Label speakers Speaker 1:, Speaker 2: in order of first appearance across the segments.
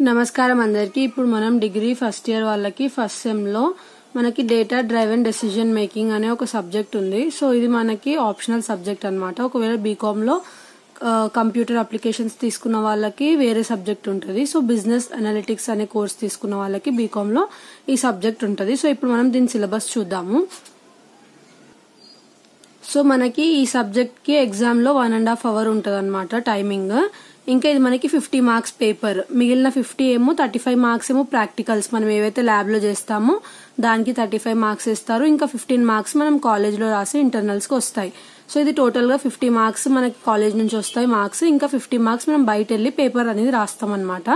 Speaker 1: నమస్కారం అందరికి. ఇప్పుడు మనం డిగ్రీ ఫస్ట్ ఇయర్ వాళ్ళకి ఫస్ట్ సెమ్ లో మనకి డేటా డ్రైవెన్ డెసిషన్ మేకింగ్ అనే ఒక సబ్జెక్ట్ ఉంది. సో ఇది మనకి ఆప్షనల్ సబ్జెక్ట్ అన్నమాట. ఒకవేళ బీకామ్ లో కంప్యూటర్ అప్లికేషన్స్ తీసుకున్న వాళ్ళకి వేరే సబ్జెక్ట్ ఉంటుంది. సో బిజినెస్ అనలిటిక్స్ అనే కోర్స్ తీసుకున్న వాళ్ళకి బీకామ్ లో ఈ సబ్జెక్ట్ ఉంటుంది. సో ఇప్పుడు మనం దీని సిలబస్ చూద్దాము. సో మనకి ఈ సబ్జెక్ట్ కి ఎగ్జామ్ లో 1.5 hours ఉంటుంది అనమాట టైమింగ్. ఇంకా ఇది మనకి 50 marks పేపర్, మిగిలిన 50 ఏమో 35 marks ఏమో ప్రాక్టికల్స్, మనం ఏవైతే ల్యాబ్ లో చేస్తామో దానికి 35 marks ఇస్తారు. ఇంకా 15 marks మనం కాలేజ్ లో రాసి ఇంటర్నల్స్ కి వస్తాయి. సో ఇది టోటల్ గా 50 marks మనకి కాలేజ్ నుంచి వస్తాయి మార్క్స్. ఇంకా 50 marks మనం బయట వెళ్ళి పేపర్ అనేది రాస్తాం అనమాట.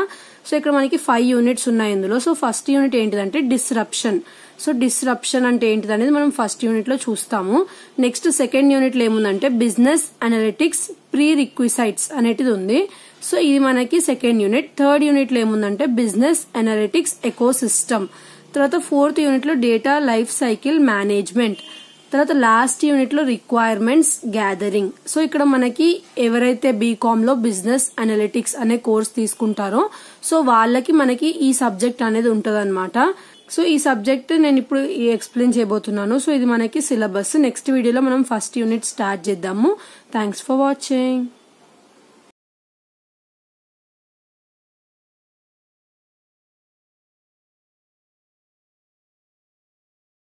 Speaker 1: సో ఇక్కడ మనకి 5 units ఉన్నాయి ఇందులో. సో ఫస్ట్ యూనిట్ ఏంటిదంటే డిస్రప్షన్. సో డిస్రప్షన్ అంటే ఏంటిది అనేది మనం ఫస్ట్ యూనిట్ లో చూస్తాము. నెక్స్ట్ సెకండ్ యూనిట్ లో ఏముందంటే బిజినెస్ అనలిటిక్స్ ప్రీ రిక్విసైట్స్ అనేటిది ఉంది. సో ఇది మనకి సెకండ్ యూనిట్. థర్డ్ యూనిట్ లో ఏముందంటే బిజినెస్ అనలిటిక్స్ ఎకోసిస్టమ్. తర్వాత ఫోర్త్ యూనిట్ లో డేటా లైఫ్ సైకిల్ మేనేజ్మెంట్. తర్వాత లాస్ట్ యూనిట్ లో రిక్వైర్మెంట్స్ గ్యాదరింగ్. సో ఇక్కడ మనకి ఎవరైతే బీకామ్ లో బిజినెస్ అనలిటిక్స్ అనే కోర్స్ తీసుకుంటారో సో వాళ్ళకి మనకి ఈ సబ్జెక్ట్ అనేది ఉంటది అనమాట. సో ఈ సబ్జెక్ట్ నేను ఇప్పుడు ఎక్స్ప్లెయిన్ చేయబోతున్నాను. సో ఇది మనకి సిలబస్. నెక్స్ట్ వీడియోలో మనం ఫస్ట్ యూనిట్ స్టార్ట్ చేద్దాము. Thanks for watching.